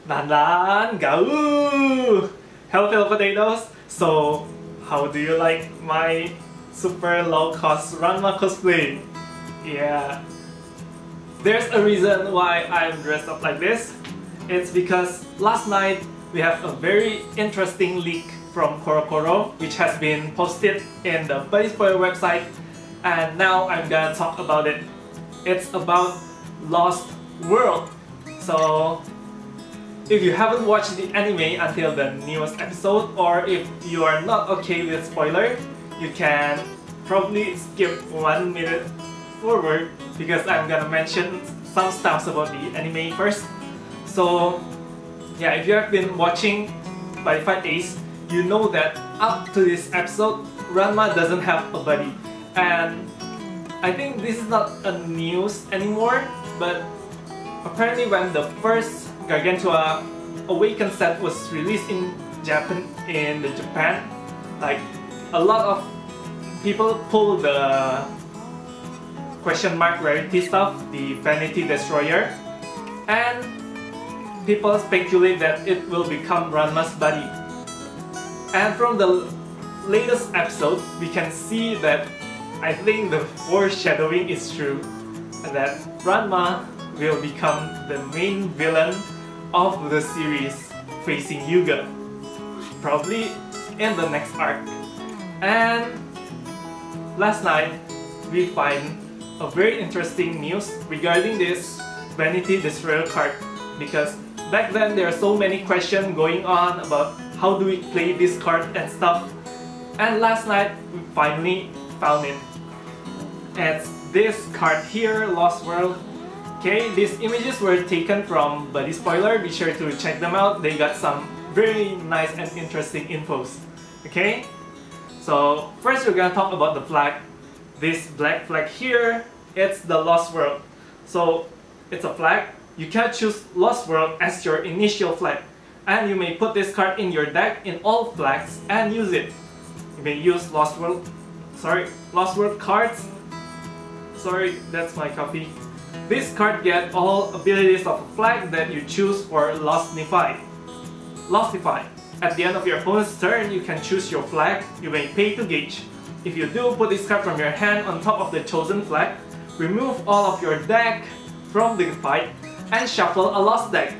Nan Gau! Hello potatoes! So, how do you like my super low cost Ranma cosplay? Yeah. There's a reason why I'm dressed up like this. It's because last night we have a very interesting leak from KoroKoro which has been posted in the Buddyfight website, and now I'm gonna talk about it. It's about Lost World. So if you haven't watched the anime until the newest episode, or if you are not okay with spoiler, you can probably skip 1 minute forward because I'm gonna mention some stuff about the anime first. So yeah, if you have been watching Buddyfight Extra, you know that up to this episode, Ranma doesn't have a buddy. And I think this is not a news anymore, but apparently when the first Gargantua Awaken set was released in Japan, like a lot of people pulled the question mark rarity stuff, the Vanity Destroyer, and people speculate that it will become Ranma's buddy. And from the latest episode, we can see that I think the foreshadowing is true, that Ranma will become the main villain of the series facing Yuga, probably in the next arc. And last night we find a very interesting news regarding this Vanity Destroyer card, because back then there are so many questions going on about how do we play this card and stuff, and last night we finally found it. It's this card here, Lost World. Okay, these images were taken from Buddy Spoiler. Be sure to check them out. They got some very nice and interesting infos. Okay, so first we're gonna talk about the flag. This black flag here, it's the Lost World. So it's a flag. You can choose Lost World as your initial flag, and you may put this card in your deck in all flags and use it. You may use Lost World cards. Sorry, that's my coffee. This card gets all abilities of a flag that you choose for Lostify. At the end of your opponent's turn, you can choose your flag. You may pay to gauge. If you do, put this card from your hand on top of the chosen flag. Remove all of your deck from the fight and shuffle a Lost deck.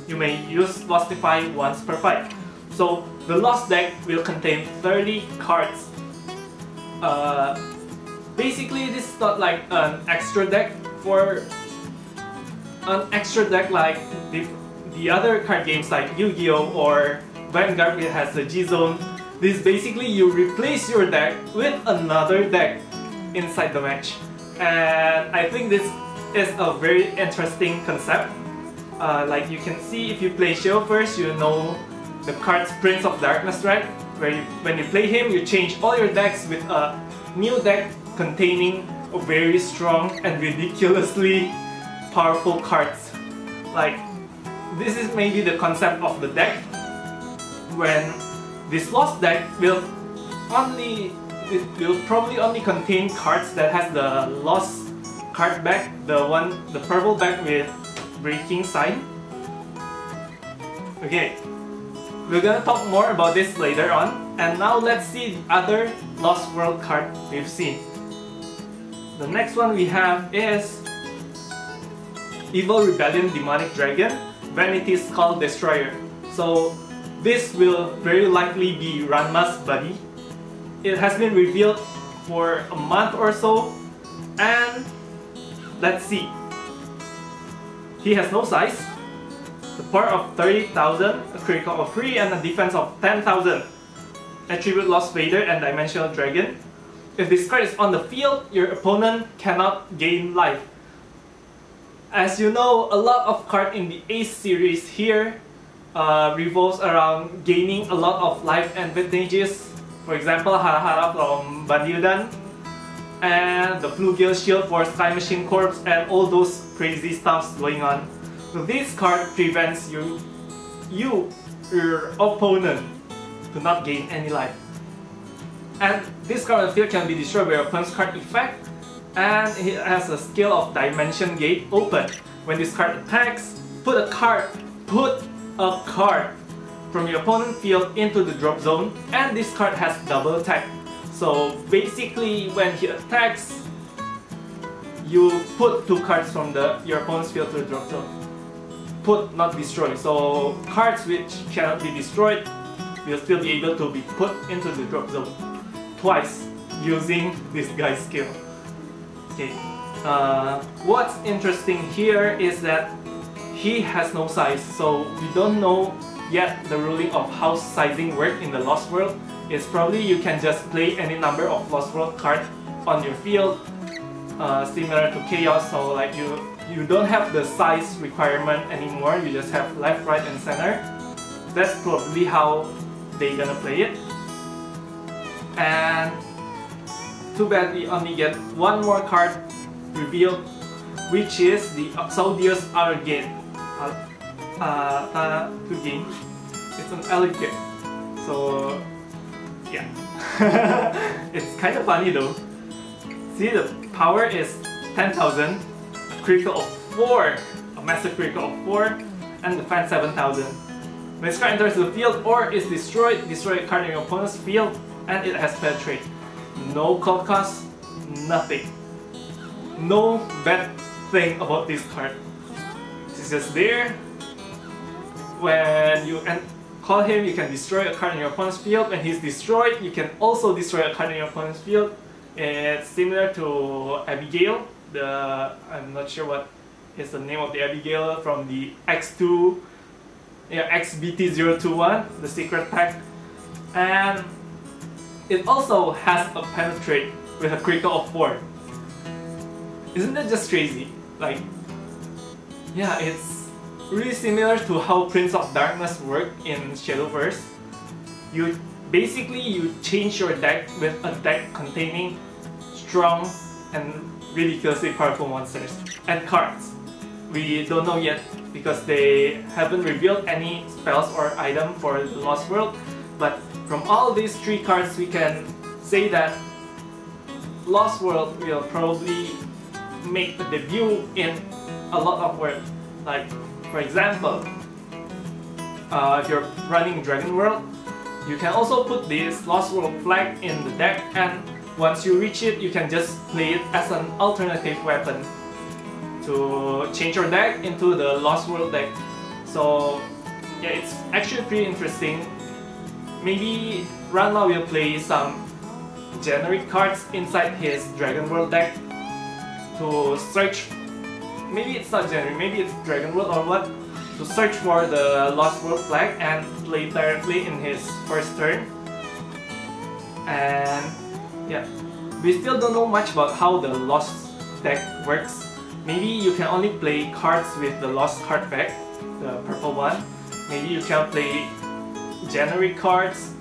You may use Lostify once per fight. So the Lost deck will contain 30 cards. Basically, this is not like an extra deck. For an extra deck like the other card games like Yu-Gi-Oh! Or Vanguard, it has the G-Zone. This basically you replace your deck with another deck inside the match. And I think this is a very interesting concept. Like you can see, if you play Sheo first, you know the card's Prince of Darkness, right? When you play him, you change all your decks with a new deck containing a very strong and ridiculously powerful cards. Like, this is maybe the concept of the deck, when this Lost deck will probably only contain cards that has the Lost card back, the purple back with breaking sign. Okay, we're gonna talk more about this later on, and now let's see the other Lost World card we've seen. The next one we have is Evil Rebellion Demonic Dragon, Vanity Skull Destroyer. So this will very likely be Ranma's buddy. It has been revealed for a month or so, and let's see. He has no size, the power of 30,000, a critical of 3, and a defense of 10,000. Attribute Lost Vader and Dimensional Dragon. If this card is on the field, your opponent cannot gain life. As you know, a lot of cards in the Ace series here revolves around gaining a lot of life advantages. For example, Hara from Bandyudan, and the Flugel Shield for Sky Machine Corps, and all those crazy stuffs going on. So this card prevents your opponent to not gain any life. And this card on the field can be destroyed by your opponent's card effect, and it has a skill of Dimension Gate open. When this card attacks, put a card from your opponent's field into the drop zone, and this card has double attack. So basically when he attacks, you put 2 cards from your opponent's field to the drop zone. Put, not destroy. So cards which cannot be destroyed will still be able to be put into the drop zone twice using this guy's skill. Okay. What's interesting here is that he has no size, so we don't know yet the ruling of how sizing works in the Lost World. It's probably you can just play any number of Lost World cards on your field, similar to Chaos, so like you don't have the size requirement anymore, you just have left, right and center. That's probably how they're gonna play it. And too bad we only get one more card revealed, which is the Saudia's Argate. To gain. It's an alligator. So yeah. It's kind of funny though. See, the power is 10,000, critical of 4, a massive critical of 4, and defense 7,000. When this card enters the field or is destroyed, destroy a card in your opponent's field, and it has penetrate. No call cost, nothing. No bad thing about this card. It's just there. When you call him, you can destroy a card in your opponent's field. When he's destroyed, you can also destroy a card in your opponent's field. It's similar to Abigail. I'm not sure what is the name of the Abigail from the X2, XBT021, the secret pack. And it also has a penetrate with a critical of 4. Isn't that just crazy? Like, yeah, it's really similar to how Prince of Darkness worked in Shadowverse. You change your deck with a deck containing strong and ridiculously powerful monsters and cards. We don't know yet because they haven't revealed any spells or item for the Lost World, but from all these 3 cards we can say that Lost World will probably make a debut in a lot of world. Like, for example, if you're running Dragon World, you can also put this Lost World flag in the deck, and once you reach it, you can just play it as an alternative weapon to change your deck into the Lost World deck. So yeah, it's actually pretty interesting. Maybe Ranma will play some generic cards inside his Dragon World deck to search. Maybe it's not generic, maybe it's Dragon World or what, to search for the Lost World flag and play directly in his first turn. And yeah, we still don't know much about how the Lost deck works. Maybe you can only play cards with the Lost card pack, the purple one. Maybe you can play generic cards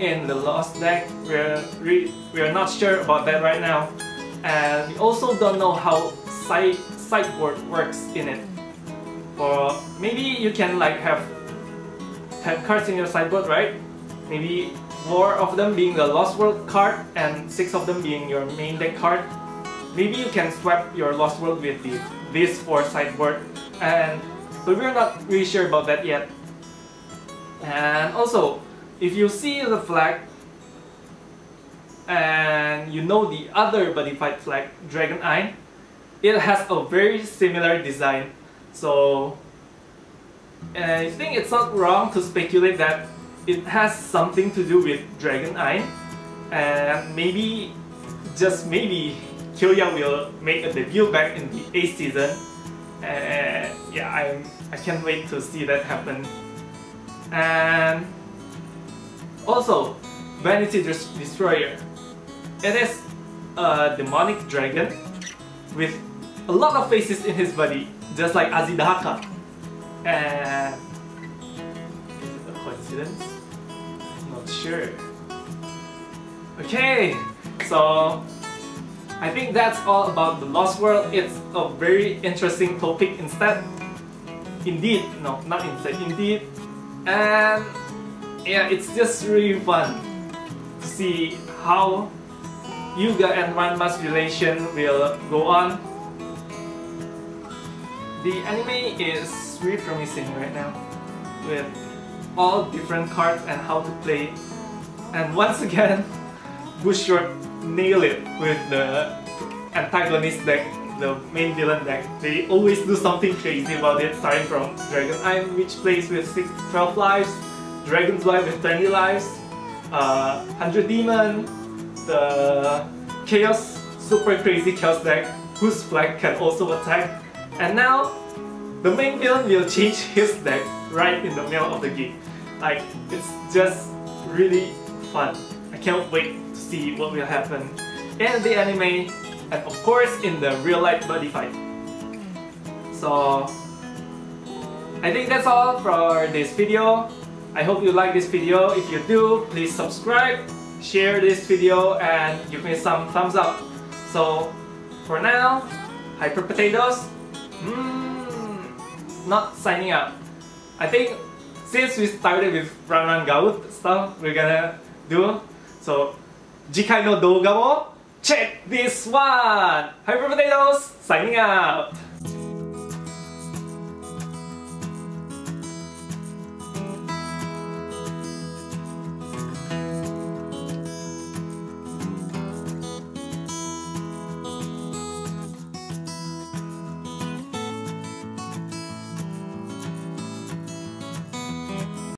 in the Lost deck. We're not sure about that right now. And we also don't know how sideboard works in it. Or maybe you can like have 10 cards in your sideboard, right? Maybe 4 of them being the Lost World card and 6 of them being your main deck card. Maybe you can swap your Lost World with these 4 sideboard, but we're not really sure about that yet. And also, if you see the flag and you know the other Buddyfight flag, Dragon Eye, it has a very similar design. So I think it's not wrong to speculate that it has something to do with Dragon Eye, and maybe, just maybe, Kyoya will make a debut back in the 8th season. Yeah, I can't wait to see that happen. And also, Vanity Destroyer. It is a demonic dragon with a lot of faces in his body, just like Azidahaka. And is it a coincidence? Not sure. Okay, so I think that's all about the Lost World. It's a very interesting topic indeed, and yeah, it's just really fun to see how Yuga and Ranma's relation will go on. The anime is really promising right now. with all different cards and how to play. And once again, Bushrock nailed it with the antagonist deck, the main villain deck. They always do something crazy about it, starting from Dragon Iron, which plays with 12 lives, Dragon's Blight with 20 lives, 100 Demon, the Chaos, super crazy Chaos deck, whose flag can also attack. And now, the main villain will change his deck right in the middle of the game. Like, it's just really fun. I can't wait to see what will happen in the anime and of course in the real life buddy fight. So I think that's all for this video. I hope you like this video. If you do, please subscribe, share this video and give me some thumbs up. So for now, Hyper Potatoes, not signing out. I think since we started with Ranma Gaut stuff we're gonna do, so 次回の動画を check this one! Hyper Potatoes signing out!